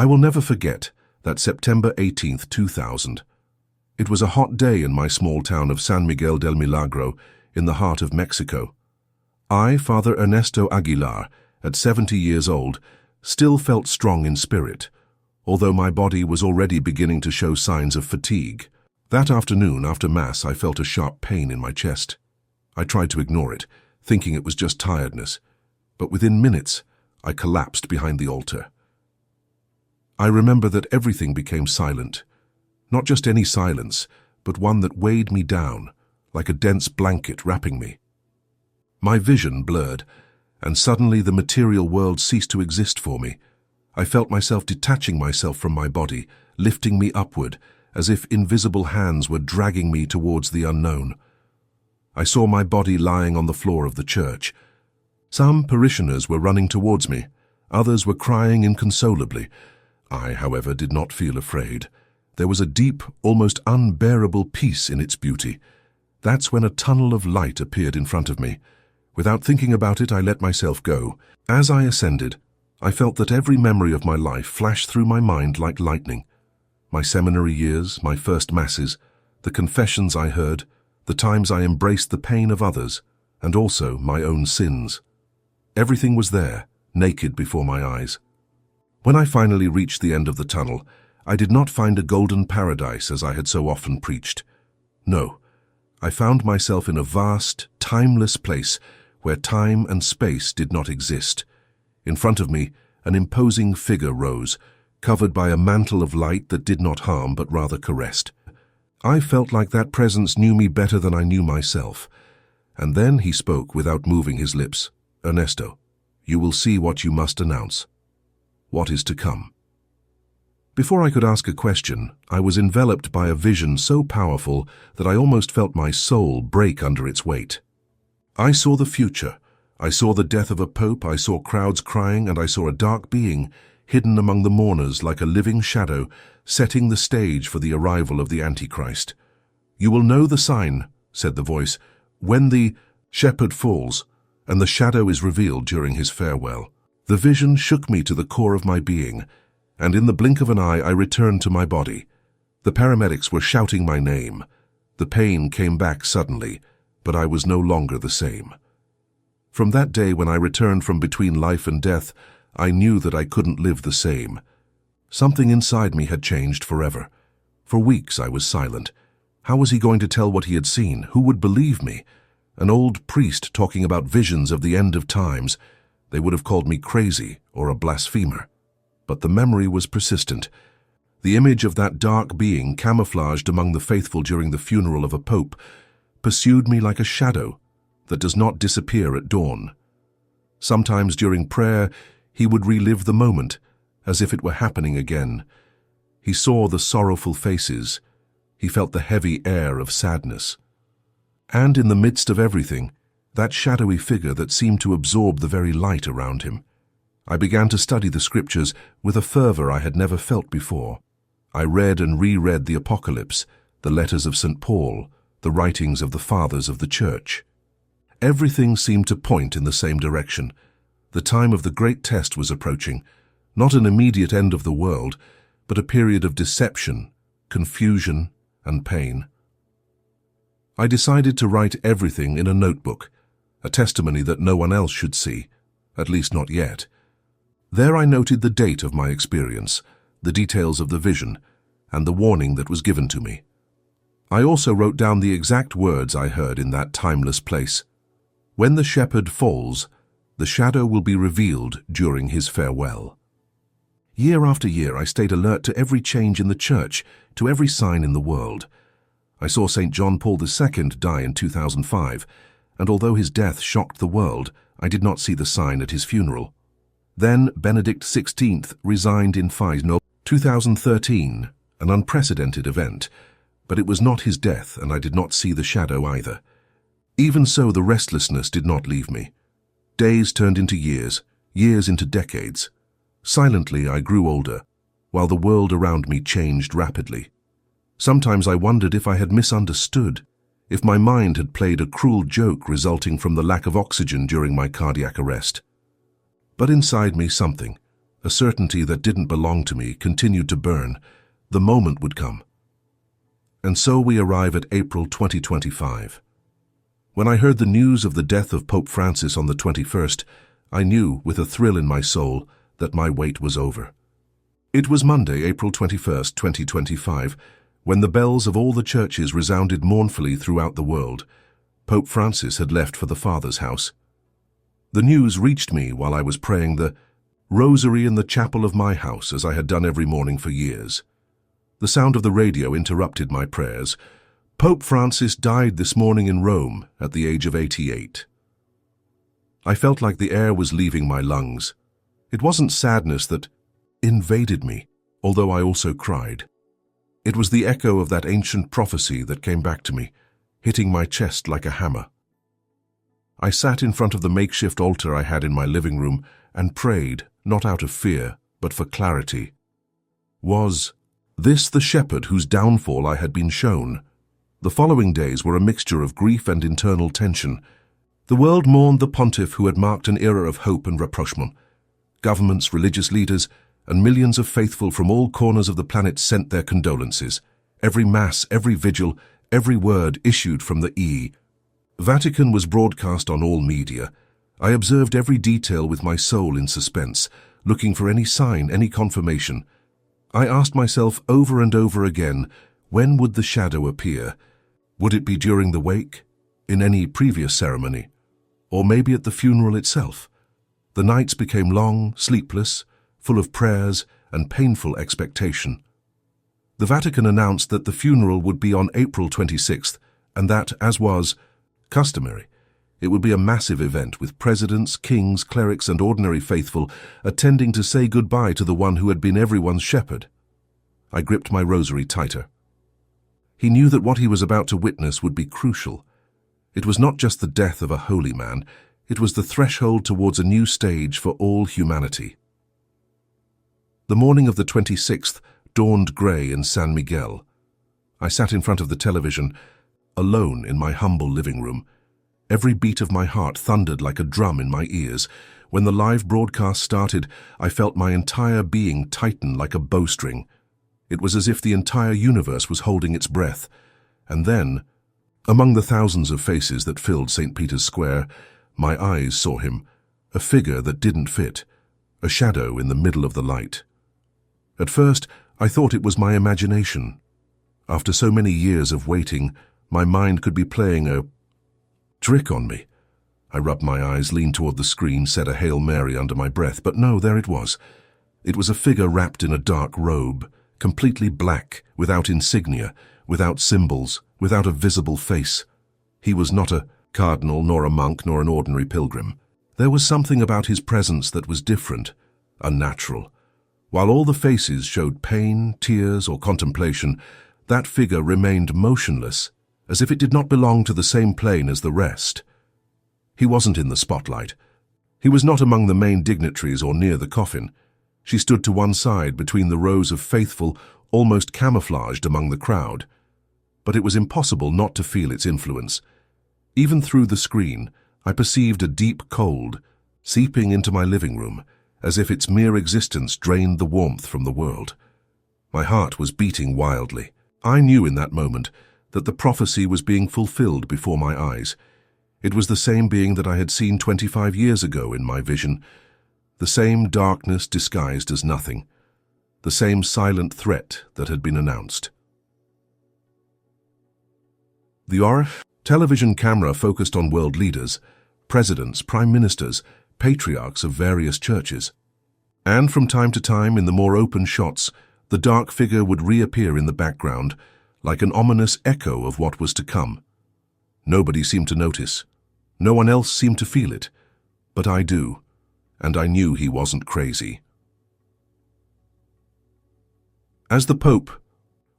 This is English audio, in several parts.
I will never forget that September 18th, 2000. It was a hot day in my small town of San Miguel del Milagro in the heart of Mexico. I, Father Ernesto Aguilar, at 70 years old, still felt strong in spirit, although my body was already beginning to show signs of fatigue. That afternoon, after Mass, I felt a sharp pain in my chest. I tried to ignore it, thinking it was just tiredness, but within minutes, I collapsed behind the altar. I remember that everything became silent. Not just any silence, but one that weighed me down, like a dense blanket wrapping me. My vision blurred, and suddenly the material world ceased to exist for me. I felt myself detaching myself from my body, lifting me upward, as if invisible hands were dragging me towards the unknown. I saw my body lying on the floor of the church. Some parishioners were running towards me. Others were crying inconsolably. I, however, did not feel afraid. There was a deep, almost unbearable peace in its beauty. That's when a tunnel of light appeared in front of me. Without thinking about it, I let myself go. As I ascended, I felt that every memory of my life flashed through my mind like lightning. My seminary years, my first masses, the confessions I heard, the times I embraced the pain of others, and also my own sins. Everything was there, naked before my eyes. When I finally reached the end of the tunnel, I did not find a golden paradise as I had so often preached. No, I found myself in a vast, timeless place where time and space did not exist. In front of me, an imposing figure rose, covered by a mantle of light that did not harm but rather caressed. I felt like that presence knew me better than I knew myself. And then he spoke without moving his lips. "Ernesto, you will see what you must announce. What is to come?" Before I could ask a question, I was enveloped by a vision so powerful that I almost felt my soul break under its weight. I saw the future. I saw the death of a pope, I saw crowds crying, and I saw a dark being, hidden among the mourners like a living shadow, setting the stage for the arrival of the Antichrist. "You will know the sign," said the voice, "when the shepherd falls, and the shadow is revealed during his farewell." The vision shook me to the core of my being, and in the blink of an eye I returned to my body. The paramedics were shouting my name. The pain came back suddenly, but I was no longer the same. From that day when I returned from between life and death, I knew that I couldn't live the same. Something inside me had changed forever. For weeks I was silent. How was he going to tell what he had seen? Who would believe me? An old priest talking about visions of the end of times. They would have called me crazy or a blasphemer. But the memory was persistent. The image of that dark being camouflaged among the faithful during the funeral of a pope pursued me like a shadow that does not disappear at dawn. Sometimes during prayer, he would relive the moment as if it were happening again. He saw the sorrowful faces. He felt the heavy air of sadness. And in the midst of everything, that shadowy figure that seemed to absorb the very light around him. I began to study the scriptures with a fervor I had never felt before. I read and reread the Apocalypse, the letters of St. Paul, the writings of the fathers of the church. Everything seemed to point in the same direction. The time of the great test was approaching, not an immediate end of the world, but a period of deception, confusion, and pain. I decided to write everything in a notebook, a testimony that no one else should see, at least not yet. There I noted the date of my experience, the details of the vision, and the warning that was given to me. I also wrote down the exact words I heard in that timeless place. When the shepherd falls, the shadow will be revealed during his farewell. Year after year, I stayed alert to every change in the church, to every sign in the world. I saw St. John Paul II die in 2005, and although his death shocked the world, I did not see the sign at his funeral. Then Benedict XVI resigned in 2013, an unprecedented event, but it was not his death, and I did not see the shadow either. Even so, the restlessness did not leave me. Days turned into years, years into decades. Silently, I grew older, while the world around me changed rapidly. Sometimes I wondered if I had misunderstood, if my mind had played a cruel joke resulting from the lack of oxygen during my cardiac arrest. But inside me, something A certainty that didn't belong to me continued to burn. The moment would come. And so we arrive at April 2025. When I heard the news of the death of Pope Francis on the 21st, I knew, with a thrill in my soul, that my wait was over. It was Monday, April 21st, 2025, when the bells of all the churches resounded mournfully throughout the world. Pope Francis had left for the Father's house. The news reached me while I was praying the rosary in the chapel of my house, as I had done every morning for years. The sound of the radio interrupted my prayers. Pope Francis died this morning in Rome at the age of 88. I felt like the air was leaving my lungs. It wasn't sadness that invaded me, although I also cried. It was the echo of that ancient prophecy that came back to me, hitting my chest like a hammer. I sat in front of the makeshift altar I had in my living room and prayed, not out of fear, but for clarity. Was this the shepherd whose downfall I had been shown? The following days were a mixture of grief and internal tension. The world mourned the pontiff who had marked an era of hope and rapprochement. Governments, religious leaders, and millions of faithful from all corners of the planet sent their condolences. Every mass, every vigil, every word issued from the Vatican was broadcast on all media. I observed every detail with my soul in suspense, looking for any sign, any confirmation. I asked myself over and over again, when would the shadow appear? Would it be during the wake, in any previous ceremony, or maybe at the funeral itself? The nights became long, sleepless, full of prayers and painful expectation. The Vatican announced that the funeral would be on April 26th, and that, as was customary, it would be a massive event with presidents, kings, clerics, and ordinary faithful attending to say goodbye to the one who had been everyone's shepherd. I gripped my rosary tighter. He knew that what he was about to witness would be crucial. It was not just the death of a holy man, it was the threshold towards a new stage for all humanity. The morning of the 26th dawned grey in San Miguel. I sat in front of the television, alone in my humble living room. Every beat of my heart thundered like a drum in my ears. When the live broadcast started, I felt my entire being tighten like a bowstring. It was as if the entire universe was holding its breath. And then, among the thousands of faces that filled St. Peter's Square, my eyes saw him, a figure that didn't fit, a shadow in the middle of the light. At first, I thought it was my imagination. After so many years of waiting, my mind could be playing a trick on me. I rubbed my eyes, leaned toward the screen, said a Hail Mary under my breath, but no, there it was. It was a figure wrapped in a dark robe, completely black, without insignia, without symbols, without a visible face. He was not a cardinal, nor a monk, nor an ordinary pilgrim. There was something about his presence that was different, unnatural. While all the faces showed pain, tears, or contemplation, that figure remained motionless, as if it did not belong to the same plane as the rest. He wasn't in the spotlight. He was not among the main dignitaries or near the coffin. She stood to one side between the rows of faithful, almost camouflaged among the crowd. But it was impossible not to feel its influence. Even through the screen, I perceived a deep cold seeping into my living room, as if its mere existence drained the warmth from the world. My heart was beating wildly. I knew in that moment that the prophecy was being fulfilled before my eyes. It was the same being that I had seen 25 years ago in my vision, the same darkness disguised as nothing, the same silent threat that had been announced. The television camera focused on world leaders, presidents, prime ministers, patriarchs of various churches. And from time to time, in the more open shots, the dark figure would reappear in the background, like an ominous echo of what was to come. Nobody seemed to notice. No one else seemed to feel it. But I do, and I knew he wasn't crazy. As the Pope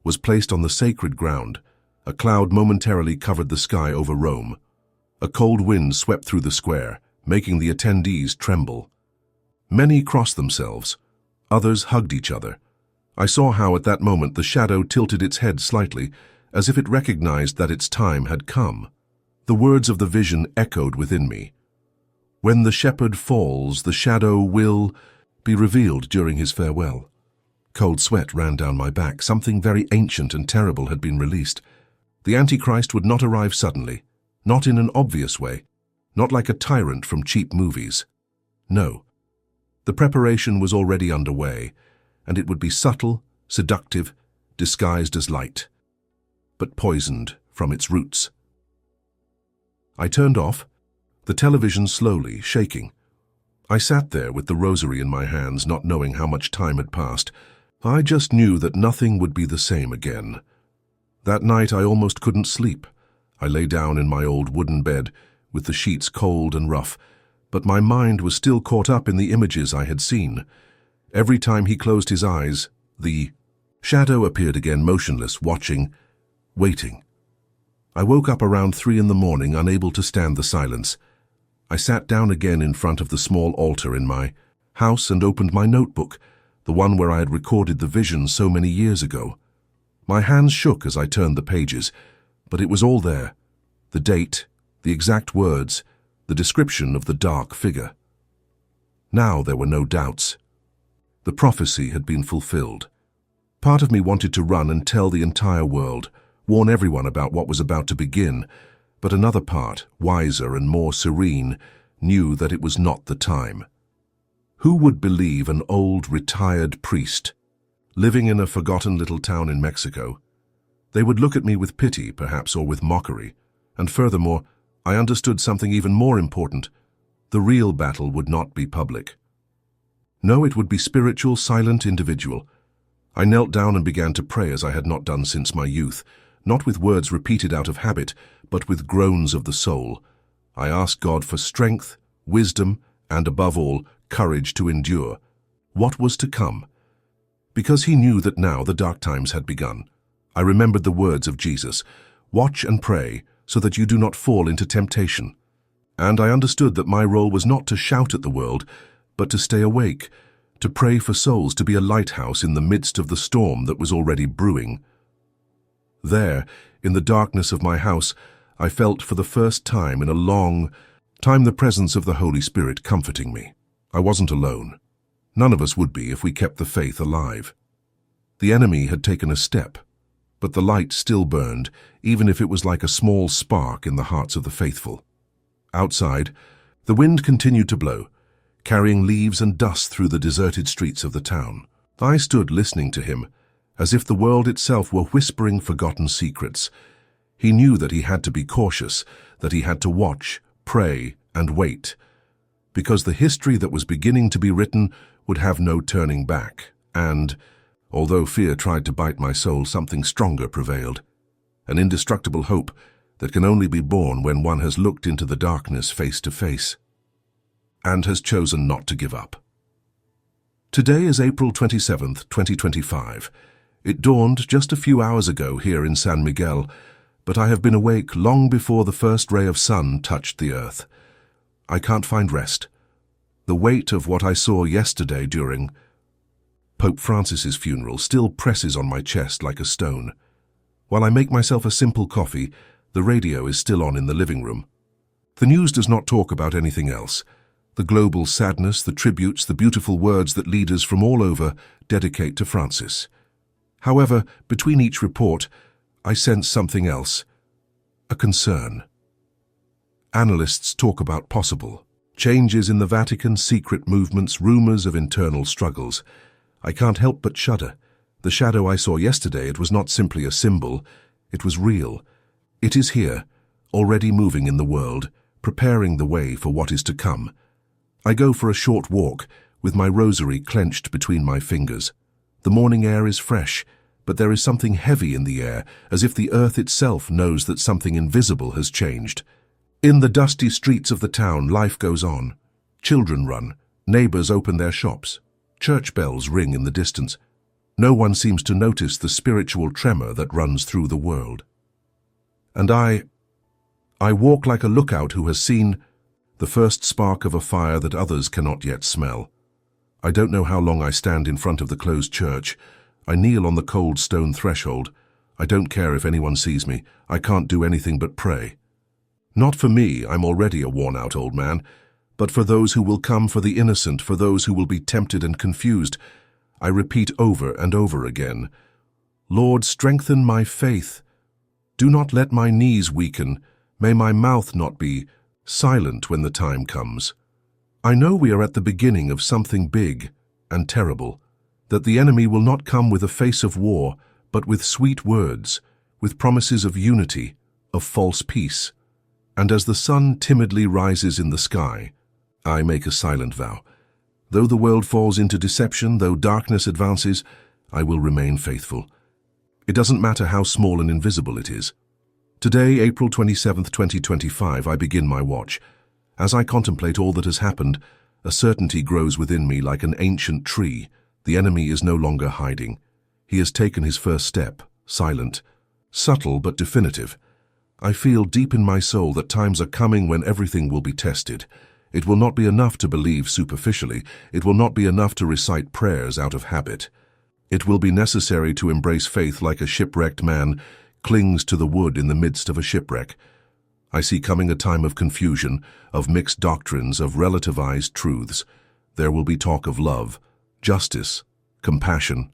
was placed on the sacred ground, a cloud momentarily covered the sky over Rome. A cold wind swept through the square, making the attendees tremble. Many crossed themselves. Others hugged each other. I saw how at that moment the shadow tilted its head slightly, as if it recognized that its time had come. The words of the vision echoed within me. When the shepherd falls, the shadow will be revealed during his farewell. Cold sweat ran down my back. Something very ancient and terrible had been released. The Antichrist would not arrive suddenly, not in an obvious way, not like a tyrant from cheap movies. No. The preparation was already underway, and it would be subtle, seductive, disguised as light, but poisoned from its roots. I turned off, the television slowly shaking. I sat there with the rosary in my hands, not knowing how much time had passed. I just knew that nothing would be the same again. That night I almost couldn't sleep. I lay down in my old wooden bed, with the sheets cold and rough, but my mind was still caught up in the images I had seen. Every time he closed his eyes, the shadow appeared again, motionless, watching, waiting. I woke up around 3 in the morning, unable to stand the silence. I sat down again in front of the small altar in my house and opened my notebook, the one where I had recorded the vision so many years ago. My hands shook as I turned the pages, but it was all there. The date, the exact words, the description of the dark figure. Now there were no doubts. The prophecy had been fulfilled. Part of me wanted to run and tell the entire world, warn everyone about what was about to begin, but another part, wiser and more serene, knew that it was not the time. Who would believe an old, retired priest, living in a forgotten little town in Mexico? They would look at me with pity, perhaps, or with mockery. And furthermore, I understood something even more important. The real battle would not be public. No, it would be spiritual, silent, individual. I knelt down and began to pray as I had not done since my youth, not with words repeated out of habit, but with groans of the soul. I asked God for strength, wisdom, and above all, courage to endure what was to come. Because he knew that now the dark times had begun. I remembered the words of Jesus, "Watch and pray, so that you do not fall into temptation." And I understood that my role was not to shout at the world, but to stay awake, to pray for souls, to be a lighthouse in the midst of the storm that was already brewing. There, in the darkness of my house, I felt for the first time in a long time the presence of the Holy Spirit comforting me. I wasn't alone. None of us would be if we kept the faith alive. The enemy had taken a step, but the light still burned, even if it was like a small spark in the hearts of the faithful. Outside, the wind continued to blow, carrying leaves and dust through the deserted streets of the town. I stood listening to him, as if the world itself were whispering forgotten secrets. He knew that he had to be cautious, that he had to watch, pray, and wait, because the history that was beginning to be written would have no turning back. And, although fear tried to bite my soul, something stronger prevailed, an indestructible hope that can only be born when one has looked into the darkness face to face and has chosen not to give up. Today is April 27th, 2025. It dawned just a few hours ago here in San Miguel, but I have been awake long before the first ray of sun touched the earth. I can't find rest. The weight of what I saw yesterday during Pope Francis's funeral still presses on my chest like a stone. While I make myself a simple coffee, the radio is still on in the living room. The news does not talk about anything else. The global sadness, the tributes, the beautiful words that leaders from all over dedicate to Francis. However, between each report, I sense something else, a concern. Analysts talk about possible changes in the Vatican, secret movements, rumors of internal struggles. I can't help but shudder. The shadow I saw yesterday, it was not simply a symbol, it was real. It is here, already moving in the world, preparing the way for what is to come. I go for a short walk, with my rosary clenched between my fingers. The morning air is fresh, but there is something heavy in the air, as if the earth itself knows that something invisible has changed. In the dusty streets of the town, life goes on. Children run, neighbors open their shops, church bells ring in the distance. No one seems to notice the spiritual tremor that runs through the world. And I walk like a lookout who has seen the first spark of a fire that others cannot yet smell. I don't know how long I stand in front of the closed church. I kneel on the cold stone threshold. I don't care if anyone sees me. I can't do anything but pray. Not for me, I'm already a worn-out old man, but for those who will come, for the innocent, for those who will be tempted and confused. I repeat over and over again, Lord, strengthen my faith. Do not let my knees weaken. May my mouth not be silent when the time comes. I know we are at the beginning of something big and terrible, that the enemy will not come with a face of war, but with sweet words, with promises of unity, of false peace. And as the sun timidly rises in the sky, I make a silent vow. Though the world falls into deception, though darkness advances, I will remain faithful. It doesn't matter how small and invisible it is. Today, April 27th, 2025, I begin my watch. As I contemplate all that has happened, a certainty grows within me like an ancient tree. The enemy is no longer hiding. He has taken his first step, silent, subtle but definitive. I feel deep in my soul that times are coming when everything will be tested. It will not be enough to believe superficially. It will not be enough to recite prayers out of habit. It will be necessary to embrace faith like a shipwrecked man clings to the wood in the midst of a shipwreck. I see coming a time of confusion, of mixed doctrines, of relativized truths. There will be talk of love, justice, compassion.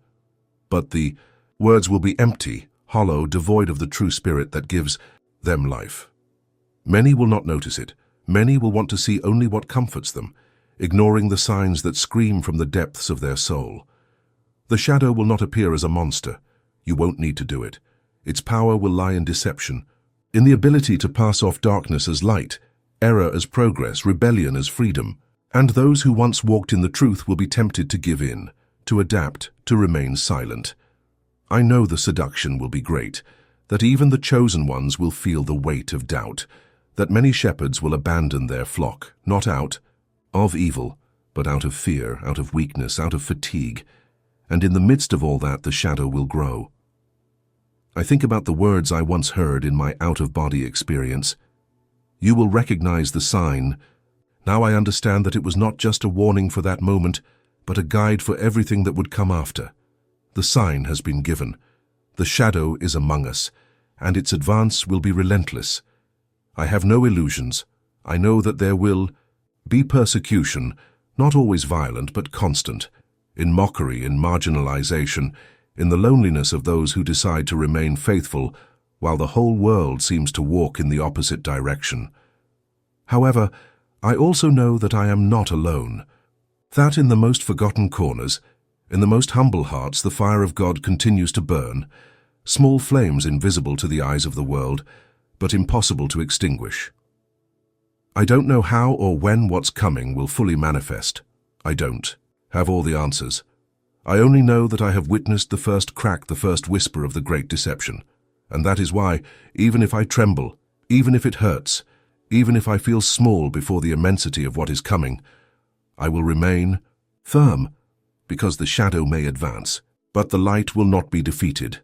But the words will be empty, hollow, devoid of the true spirit that gives them life. Many will not notice it. Many will want to see only what comforts them, ignoring the signs that scream from the depths of their soul. The shadow will not appear as a monster. You won't need to do it. Its power will lie in deception, in the ability to pass off darkness as light, error as progress, rebellion as freedom. And those who once walked in the truth will be tempted to give in, to adapt, to remain silent. I know the seduction will be great, that even the chosen ones will feel the weight of doubt, that many shepherds will abandon their flock, not out of evil, but out of fear, out of weakness, out of fatigue. And in the midst of all that, the shadow will grow. I think about the words I once heard in my out-of-body experience. You will recognize the sign. Now I understand that it was not just a warning for that moment, but a guide for everything that would come after. The sign has been given. The shadow is among us, and its advance will be relentless. I have no illusions. I know that there will be persecution, not always violent, but constant, in mockery, in marginalization, in the loneliness of those who decide to remain faithful while the whole world seems to walk in the opposite direction. However, I also know that I am not alone, that in the most forgotten corners, in the most humble hearts, the fire of God continues to burn, small flames invisible to the eyes of the world, but impossible to extinguish. I don't know how or when what's coming will fully manifest. I don't have all the answers. I only know that I have witnessed the first crack, the first whisper of the great deception. And that is why, even if I tremble, even if it hurts, even if I feel small before the immensity of what is coming, I will remain firm, because the shadow may advance, but the light will not be defeated.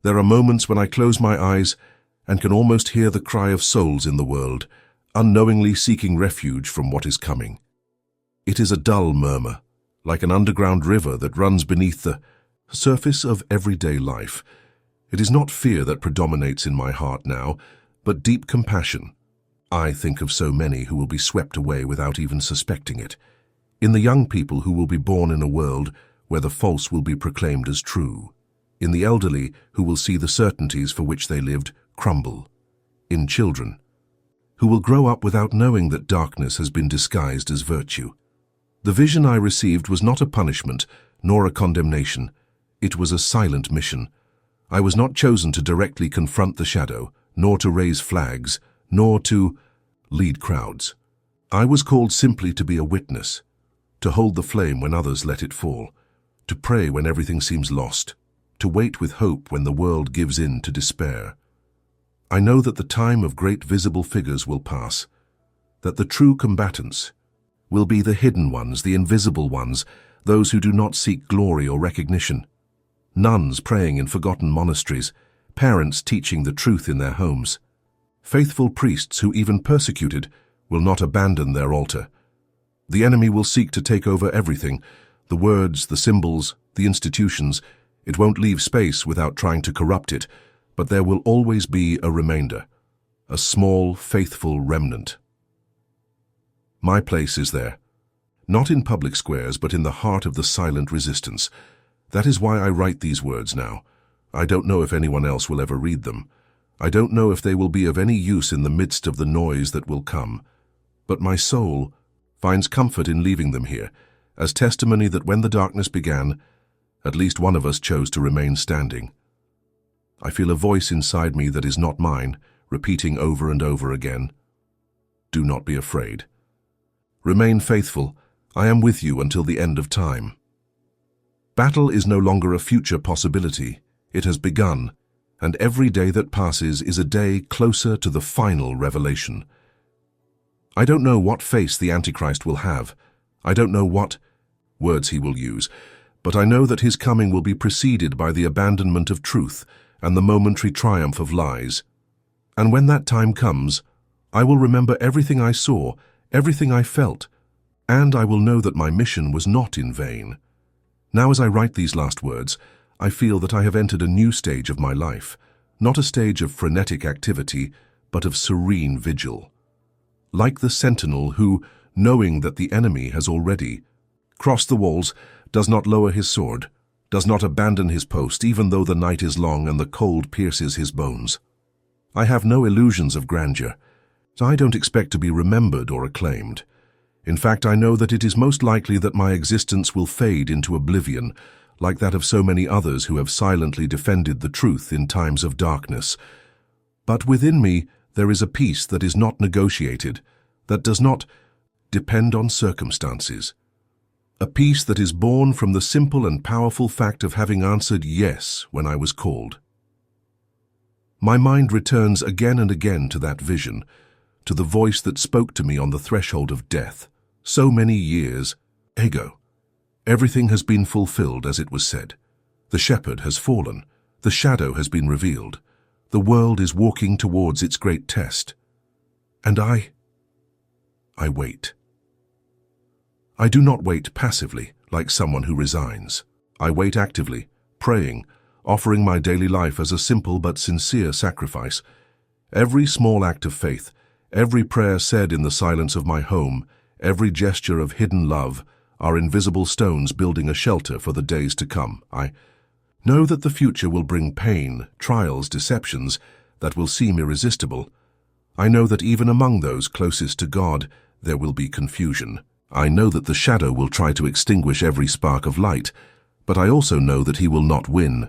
There are moments when I close my eyes and can almost hear the cry of souls in the world, unknowingly seeking refuge from what is coming. It is a dull murmur, like an underground river that runs beneath the surface of everyday life. It is not fear that predominates in my heart now, but deep compassion. I think of so many who will be swept away without even suspecting it, in the young people who will be born in a world where the false will be proclaimed as true, in the elderly who will see the certainties for which they lived crumble, in children who will grow up without knowing that darkness has been disguised as virtue. The vision I received was not a punishment, nor a condemnation. It was a silent mission. I was not chosen to directly confront the shadow, nor to raise flags, nor to lead crowds. I was called simply to be a witness, to hold the flame when others let it fall, to pray when everything seems lost, to wait with hope when the world gives in to despair. I know that the time of great visible figures will pass, that the true combatants will be the hidden ones, the invisible ones, those who do not seek glory or recognition. Nuns praying in forgotten monasteries, parents teaching the truth in their homes. Faithful priests who, even persecuted, will not abandon their altar. The enemy will seek to take over everything, the words, the symbols, the institutions. It won't leave space without trying to corrupt it, but there will always be a remainder, a small, faithful remnant. My place is there. Not in public squares, but in the heart of the silent resistance. That is why I write these words now. I don't know if anyone else will ever read them. I don't know if they will be of any use in the midst of the noise that will come. But my soul finds comfort in leaving them here, as testimony that when the darkness began, at least one of us chose to remain standing. I feel a voice inside me that is not mine, repeating over and over again, "Do not be afraid. Remain faithful. I am with you until the end of time." Battle is no longer a future possibility. It has begun, and every day that passes is a day closer to the final revelation. I don't know what face the Antichrist will have. I don't know what words he will use, but I know that his coming will be preceded by the abandonment of truth and the momentary triumph of lies. And when that time comes, I will remember everything I saw, everything I felt, and I will know that my mission was not in vain. Now, as I write these last words, I feel that I have entered a new stage of my life, not a stage of frenetic activity, but of serene vigil. Like the sentinel who, knowing that the enemy has already crossed the walls, does not lower his sword, does not abandon his post even though the night is long and the cold pierces his bones. I have no illusions of grandeur. I don't expect to be remembered or acclaimed. In fact, I know that it is most likely that my existence will fade into oblivion, like that of so many others who have silently defended the truth in times of darkness. But within me there is a peace that is not negotiated, that does not depend on circumstances. A peace that is born from the simple and powerful fact of having answered yes when I was called. My mind returns again and again to that vision, to the voice that spoke to me on the threshold of death. So many years ago. Everything has been fulfilled as it was said. The shepherd has fallen. The shadow has been revealed. The world is walking towards its great test. And I wait. I do not wait passively, like someone who resigns. I wait actively, praying, offering my daily life as a simple but sincere sacrifice. Every small act of faith, every prayer said in the silence of my home, every gesture of hidden love, are invisible stones building a shelter for the days to come. I know that the future will bring pain, trials, deceptions that will seem irresistible. I know that even among those closest to God, there will be confusion. I know that the shadow will try to extinguish every spark of light, but I also know that he will not win,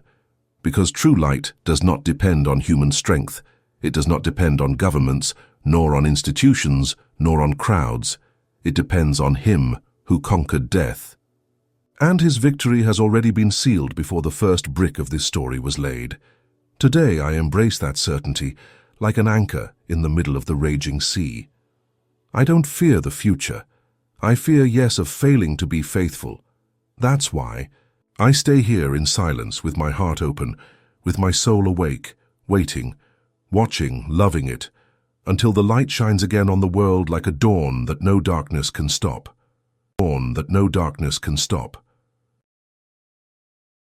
because true light does not depend on human strength. It does not depend on governments, nor on institutions, nor on crowds. It depends on him who conquered death. And his victory has already been sealed before the first brick of this story was laid. Today I embrace that certainty like an anchor in the middle of the raging sea. I don't fear the future. I fear, yes, of failing to be faithful. That's why I stay here in silence with my heart open, with my soul awake, waiting, watching, loving it, until the light shines again on the world like a dawn that no darkness can stop. Dawn that no darkness can stop.